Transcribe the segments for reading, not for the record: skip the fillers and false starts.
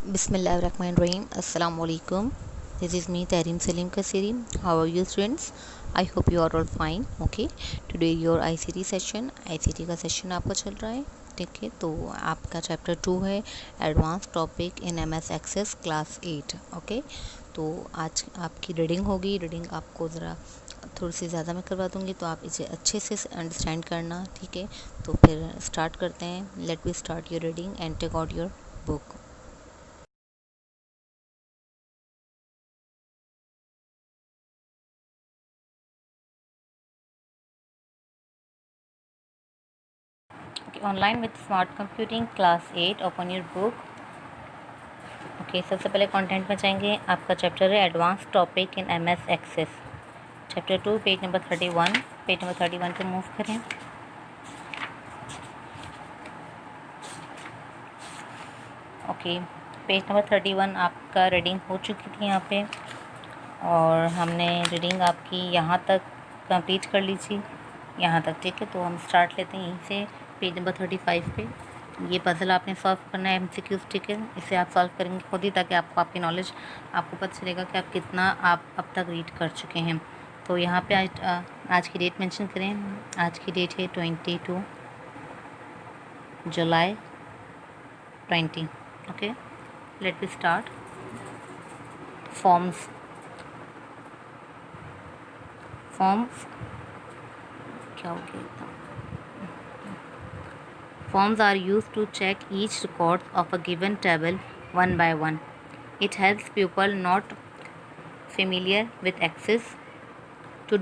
Bismillahirrahmanirrahim. Assalamu alaikum. This is me Tahrim Salim Kasiri. How are you students? I hope you are all fine. Okay. Today your ICT session. ICT का session आपका चल रहा है. ठीक है. तो आपका चैप्टर 2 है advance topic in MS access class 8. Okay. तो आज आपकी रीडिंग होगी. रीडिंग आपको ज़रा थोड़ी सी ज़्यादा मैं करवा दूँगी, तो आप इसे अच्छे से अंडरस्टैंड करना. ठीक है. तो फिर स्टार्ट करते हैं. Let we start your reading and take out your book. Online with smart computing class 8. Open your book. Okay, सबसे पहले कंटेंट में जाएंगे. आपका चैप्टर है advance topic in MS access. Chapter 2 page number 31. Page number 31 पे move करें. Okay, page number 31 आपका reading हो चुकी थी यहाँ पे, और हमने रीडिंग आपकी यहाँ तक कंप्लीट कर ली थी, यहाँ तक. ठीक है. तो हम स्टार्ट लेते हैं यहीं से पेज नंबर 35 पे. ये पज़ल आपने सॉल्व करना है MCQs. ठीक है. इसे आप सॉल्व करेंगे खुद ही, ताकि आपको आपकी नॉलेज आपको पता चलेगा कि आप कितना आप अब तक रीड कर चुके हैं. तो यहाँ पे आज की डेट मेंशन करें. आज की डेट है 22 जुलाई 20. Okay, let we start. Forms क्या हो गया एकदम. Forms are used to check each record of a given table one by one. It helps people not familiar with Access to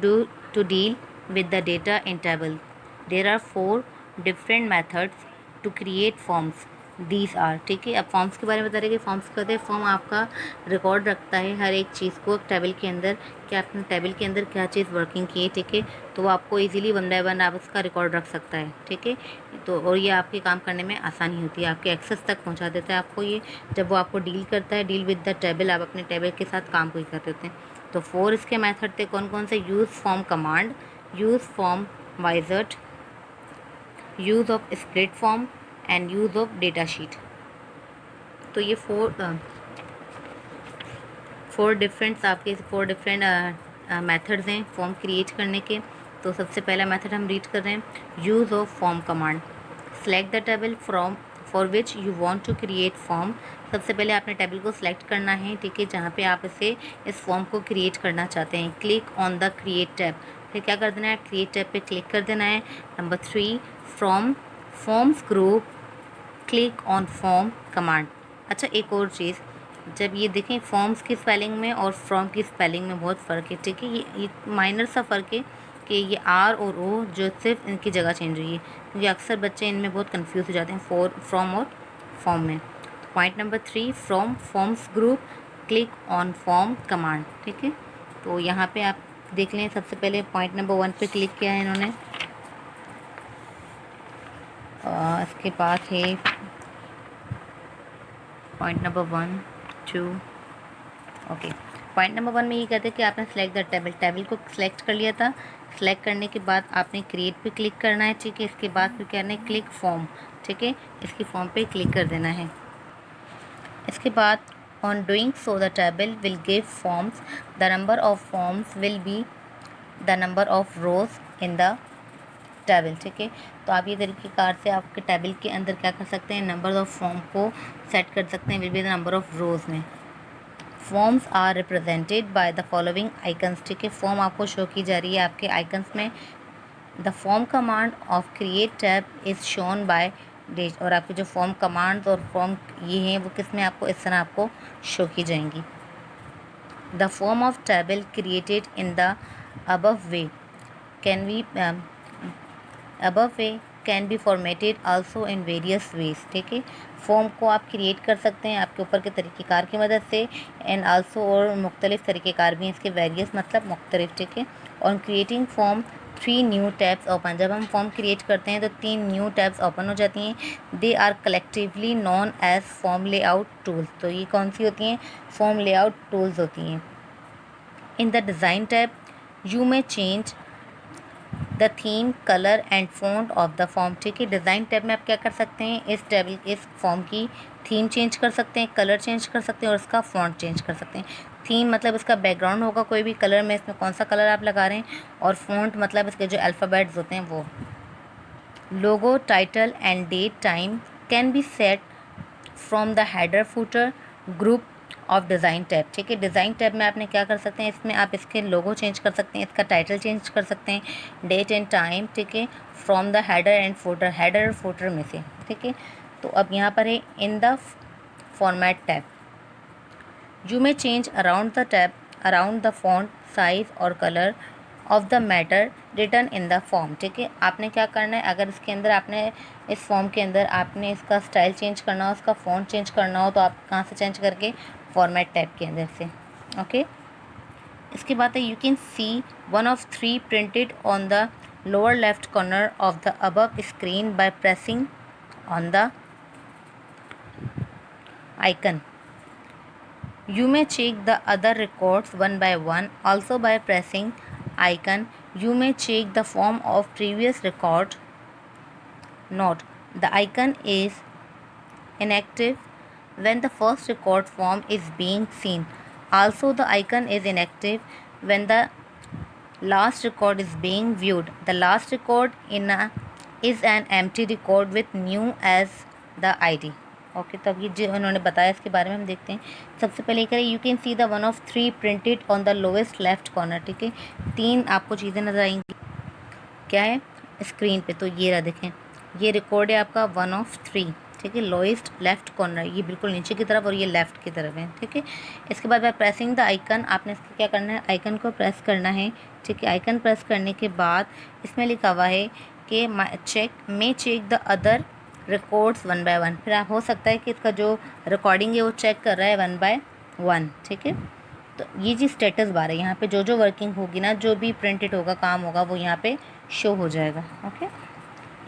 deal with the data in table. There are 4 different methods to create forms. These are. ठीक है. अब forms के बारे में बता रहे कि forms कहते हैं, फॉर्म आपका रिकॉर्ड रखता है हर एक चीज़ को टेबल के अंदर, कि आपने टेबल के अंदर क्या चीज़ वर्किंग की है. ठीक है. तो वो आपको इजीली वन बाय वन आप उसका रिकॉर्ड रख सकता है. ठीक है. तो और ये आपके काम करने में आसानी होती है, आपके एक्सेस तक पहुंचा देता है आपको ये. जब वो आपको डील करता है, डील विद द टेबल, आप अपने टेबल के साथ काम कोई कर देते हैं. तो 4 इसके मेथड थे. कौन कौन से? Use form command, use form wizard, use of split form and use of data sheet. तो ये 4 डिफरेंट मेथड्स हैं फॉर्म क्रिएट करने के. तो सबसे पहला मेथड हम रीड कर रहे हैं. Use of form command. Select the table from for which you want to create form. सबसे पहले आपने टेबल को सिलेक्ट करना है. ठीक है. जहाँ पे आप इस फॉर्म को क्रिएट करना चाहते हैं. Click on the create tab. फिर क्या कर देना है? क्रिएट टैब पे क्लिक कर देना है. Number 3, from forms group click on form command. अच्छा, एक और चीज़, जब ये देखें फॉर्म्स की स्पेलिंग में और फ्रॉम की स्पेलिंग में बहुत फ़र्क है. ठीक है. ये माइनर सा फ़र्क है कि ये R और O जो सिर्फ इनकी जगह चेंज हुई है, क्योंकि अक्सर बच्चे इनमें बहुत कंफ्यूज हो जाते हैं फ्रॉम और फॉर्म में. Point number 3, from forms group click on form command. ठीक है. तो यहाँ पे आप देख लें. सबसे पहले पॉइंट नंबर 1 पे क्लिक किया है इन्होंने. इसके बाद है point number 1, 2. Okay. Point number 1 में ये कहते हैं कि आपने सेलेक्ट द टेबल को सिलेक्ट कर लिया था. सेलेक्ट करने के बाद आपने क्रिएट पे क्लिक करना है. ठीक है. इसके बाद फिर कहना है क्लिक फॉर्म. ठीक है. इसकी फॉर्म पे क्लिक कर देना है. इसके बाद on doing so the table will give forms. The number of forms will be the number of rose in the table. ठीक है. तो आप ये तरीक़ेकार से आपके टेबल के अंदर क्या कर सकते हैं? नंबर ऑफ फॉर्म को सेट कर सकते हैं. Will be the number of rows में. Forms are represented by the following icons. ठीक है. फॉर्म आपको शो की जा रही है आपके आइकन्स में. The form command of create tab is shown by days. और आपके जो फॉर्म कमांड्स और फॉर्म ये हैं वो किस में आपको इस तरह आपको शो की जाएंगी. The form of table created in the above way can be formatted also in various ways. ठीक है. फॉर्म को आप क्रिएट कर सकते हैं आपके ऊपर के तरीक़ेकार की मदद से, एंड आल्सो और मुख्तलिफ़ तरीक़ेकार भी हैं इसके. वेरियस मतलब मुख्तलिफ. ठीक है. On creating form 3 new tabs open. जब हम फॉर्म क्रिएट करते हैं तो 3 न्यू टैब्स ओपन हो जाती हैं. They are collectively known as form layout tools. तो ये कौन सी होती हैं? फॉर्म लेआउट टूल्स होती हैं. In the design tab you may change the theme, colour and font of the form. ठीक है, डिज़ाइन टैब में आप क्या कर सकते हैं, इस फॉर्म की थीम चेंज कर सकते हैं, कलर चेंज कर सकते हैं और इसका फॉन्ट चेंज कर सकते हैं। थीम मतलब इसका बैकग्राउंड होगा कोई भी कलर में, इसमें कौन सा कलर आप लगा रहे हैं, और फॉन्ट मतलब इसके जो अल्फ़ाबेट्स होते हैं वो। Logo, title and date time can be set from the header, footer, group of design tab. ठीक है, डिज़ाइन टैब में आपने क्या कर सकते हैं, इसमें आप इसके लोगो चेंज कर सकते हैं, इसका टाइटल चेंज कर सकते हैं, डेट एंड टाइम। ठीक है, from the header and footer, header और फुटर में से। ठीक है, तो अब यहाँ पर है in the format tab, you may change around the tab around the font size और colour of the matter written in the form. ठीक है, आपने क्या करना है, अगर इसके अंदर आपने इस फॉर्म के अंदर आपने इसका स्टाइल चेंज करना हो, उसका फॉन्ट चेंज करना हो, तो आप कहाँ से चेंज करके, फॉर्मेट टैब के अंदर से। ओके, इसके बाद है you can see one of 3 printed on the lower left corner of the above screen by pressing on the icon. You may check the other records one by one. Also by pressing icon, you may check the form of previous record. Note: the icon is inactive when the first record form is being seen. Also, the icon is inactive when the last record is being viewed. The last record is an empty record with new as the ID. Okay, तब ये जो उन्होंने बताया इसके बारे में हम देखते हैं। सबसे पहले ये करें, you can see the one of 3 printed on the lowest left corner. ठीक है, 3 आपको चीज़ें नजर आएंगी, क्या है स्क्रीन पे, तो ये रहा देखें, ये रिकॉर्ड है आपका 1 ऑफ 3। ठीक है, लोएस्ट लेफ्ट कॉर्नर, ये बिल्कुल नीचे की तरफ और ये लेफ़्ट की तरफ है। ठीक है, इसके बाद बाय प्रेसिंग द आइकन, आपने इसको क्या करना है, आइकन को प्रेस करना है। ठीक है, आइकन प्रेस करने के बाद इसमें लिखा हुआ है कि check the other records 1 by 1। फिर आप हो सकता है कि इसका जो रिकॉर्डिंग है वो चेक कर रहा है 1 by 1। ठीक है, तो ये जी स्टेटस बार है, यहाँ पे जो जो वर्किंग होगी ना, जो भी प्रिंटेड होगा, काम होगा, वो यहाँ पे शो हो जाएगा। ओके,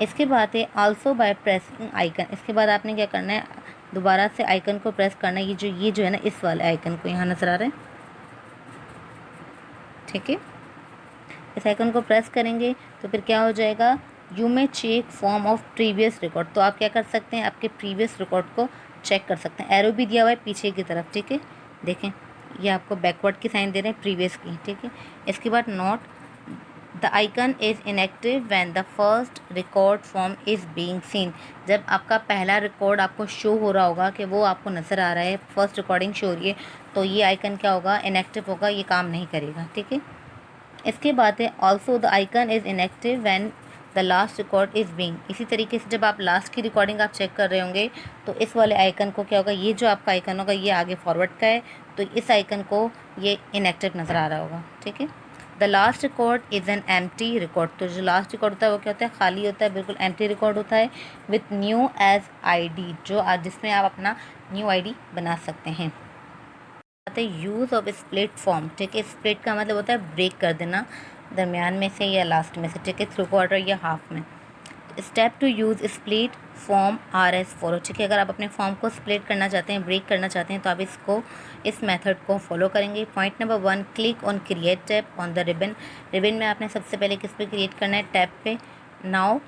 इसके बाद है आल्सो बाय प्रेसिंग आइकन। इसके बाद आपने क्या करना है, दोबारा से आइकन को प्रेस करना है, ये जो है ना, इस वाले आइकन को यहाँ नज़र आ रहा है। ठीक है, इस आइकन को प्रेस करेंगे तो फिर क्या हो जाएगा, you may check form of previous record. तो आप क्या कर सकते हैं, आपके प्रीवियस रिकॉर्ड को चेक कर सकते हैं। एरो भी दिया हुआ है पीछे की तरफ। ठीक है, देखें ये आपको बैकवर्ड की साइन दे रहे हैं, प्रीवियस की। ठीक है, इसके बाद note the icon is inactive when the first record form is being seen. जब आपका पहला रिकॉर्ड आपको शो हो रहा होगा कि वो आपको नज़र आ रहा है, फर्स्ट रिकॉर्डिंग शो हो रही है, तो ये आइकन क्या होगा, इनएक्टिव होगा, ये काम नहीं करेगा। ठीक है, इसके बाद है also the icon is inactive when the last record is being. इसी तरीके से जब आप लास्ट की रिकॉर्डिंग आप चेक कर रहे होंगे, तो इस वाले आइकन को क्या होगा, ये जो आपका आइकन होगा ये आगे फॉरवर्ड का है, तो इस आइकन को ये इनएक्टिव नज़र आ रहा होगा। ठीक है, the last record is an empty record. तो जो लास्ट रिकॉर्ड होता है वो क्या होता है, खाली होता है, बिल्कुल एम्प्टी रिकॉर्ड होता है, विथ न्यू एज ID, जिसमें आप अपना न्यू ID बना सकते हैं। Use of split form. ठीक है, स्प्लिट का मतलब होता है ब्रेक कर देना, दरमियान में से या लास्ट में से। ठीक है, थ्रू क्वार्टर या हाफ में। Step two use split form are as follow. ठीक है, अगर आप अपने फॉर्म को स्प्लिट करना चाहते हैं, ब्रेक करना चाहते हैं, तो आप इस मेथड को फॉलो करेंगे। Point number 1, click on create tab on the ribbon. Ribbon में आपने सबसे पहले किस पे क्रिएट करना है, टैब पे। Now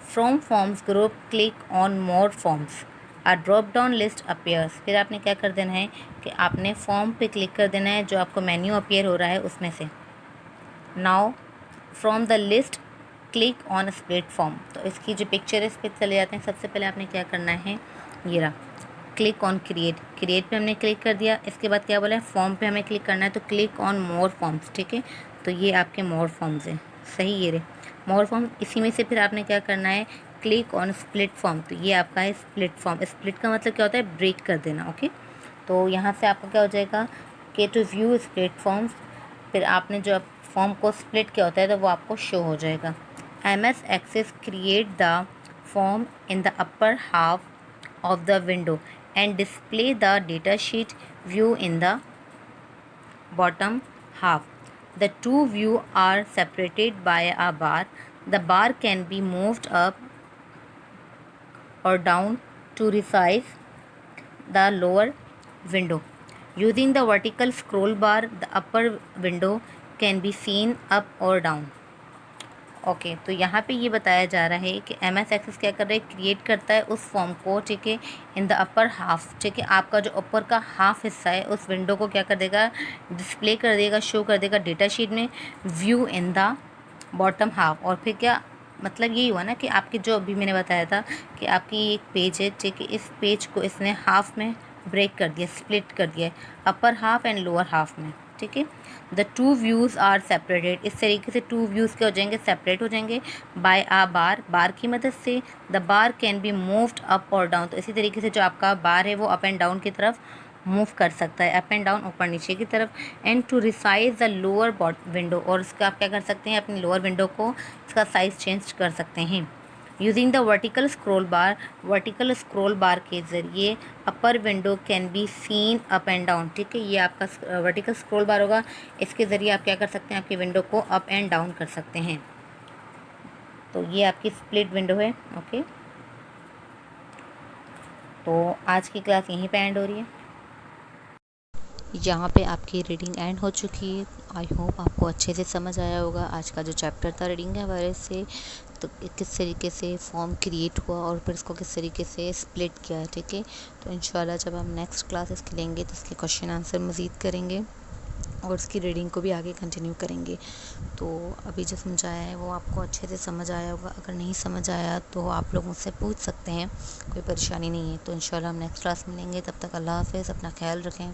from forms group click on more forms, a drop down list appears. फिर आपने क्या कर देना है कि आपने फॉर्म पे क्लिक कर देना है जो आपको मेन्यू अपीयर हो रहा है उसमें से। Now from the list click on split form. तो इसकी जो पिक्चर है इस पर चले जाते हैं। सबसे पहले आपने क्या करना है, ये रहा, क्लिक ऑन क्रिएट पे हमने क्लिक कर दिया। इसके बाद क्या बोला है, फॉर्म पे हमें क्लिक करना है, तो क्लिक ऑन मोर फॉर्म्स। ठीक है, तो ये आपके मोर फॉर्म्स हैं, सही, ये रहे मोर फॉर्म। इसी में से फिर आपने क्या करना है, क्लिक ऑन स्प्लिट फॉर्म। तो ये आपका है स्प्लिट फॉर्म। स्प्लिट का मतलब क्या होता है, ब्रेक कर देना। ओके, तो यहाँ से आपका क्या हो जाएगा कि टू व्यू स्प्लिट फॉर्म्स, फिर आपने जो फॉर्म को स्प्लिट किया होता है तो वो आपको शो हो जाएगा। MS Access create the form in the upper half of the window and display the datasheet view in the bottom half. The two views are separated by a bar. The bar can be moved up or down to resize the lower window. Using the vertical scroll bar, the upper window can be seen up or down. Okay, तो यहाँ पे ये बताया जा रहा है कि M S access क्या कर रहा है, क्रिएट करता है उस फॉर्म को, ठीक है, इन द अपर हाफ, ठीक है, आपका जो ऊपर का हाफ हिस्सा है उस विंडो को क्या कर देगा, डिस्प्ले कर देगा, शो कर देगा डेटा शीट में, view in the bottom half. और फिर क्या मतलब यही हुआ ना कि आपकी जो अभी मैंने बताया था कि आपकी एक पेज है, ठीक है, इस पेज को इसने हाफ में ब्रेक कर दिया, स्प्लिट कर दिया, upper half and lower half में, ठीक है। The two views are separated, इस तरीके से टू व्यूज़ क्या हो जाएंगे, सेपरेट हो जाएंगे बाय आ बार, बार की मदद से। The bar can be moved up और डाउन, तो इसी तरीके से जो आपका बार है वो अप एंड डाउन की तरफ मूव कर सकता है, अप एंड डाउन, ऊपर नीचे की तरफ। And to resize the lower window, और इसका आप क्या कर सकते हैं, अपनी लोअर विंडो को इसका साइज़ चेंज कर सकते हैं using the vertical scroll bar. Vertical scroll bar के ज़रिए upper window can be seen up and down, ठीक है, ये आपका वर्टिकल स्क्रॉल बार होगा, इसके ज़रिए आप क्या कर सकते हैं, आपकी विंडो को अप एंड डाउन कर सकते हैं। तो ये आपकी स्प्लिट विंडो है। ओके, तो आज की क्लास यहीं पे एंड हो रही है, यहाँ पे आपकी रीडिंग एंड हो चुकी है। आई होप आपको अच्छे से समझ आया होगा आज का जो चैप्टर था रीडिंग के हवाले से, तो किस तरीके से फॉर्म क्रिएट हुआ और फिर इसको किस तरीके से स्प्लिट किया है, ठीक है। तो इंशाल्लाह जब हम नेक्स्ट क्लास इसकी लेंगे तो इसके क्वेश्चन आंसर मज़ीद करेंगे और उसकी रीडिंग को भी आगे कंटिन्यू करेंगे। तो अभी जो समझाया है वो आपको अच्छे से समझ आया होगा, अगर नहीं समझ आया तो आप लोग मुझसे पूछ सकते हैं, कोई परेशानी नहीं है। तो इंशाल्लाह हम नेक्स्ट क्लास में मिलेंगे, तब तक अल्लाह हाफ़िज़, अपना ख्याल रखें।